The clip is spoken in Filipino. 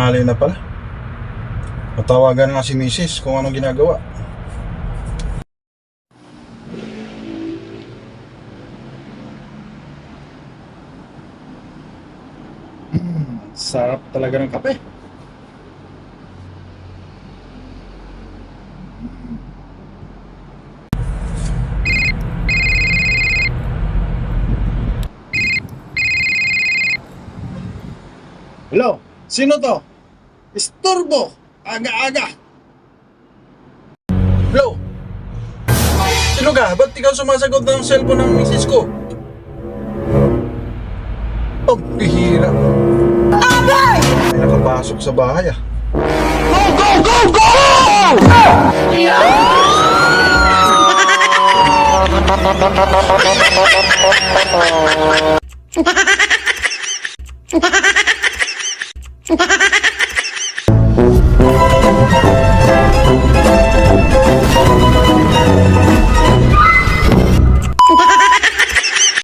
Tanghali na pala. Matawagan nga si Mrs. kung anong ginagawa. Sarap talaga ng kape. Hello? Sino to? Istorbo! Aga-aga! Hello? Sino ka? Ba't ikaw sumasagot ng cellphone ng misis ko? Oh, bihira. Abay! May nakapasok sa bahay ah. Go! Go! Go! Go!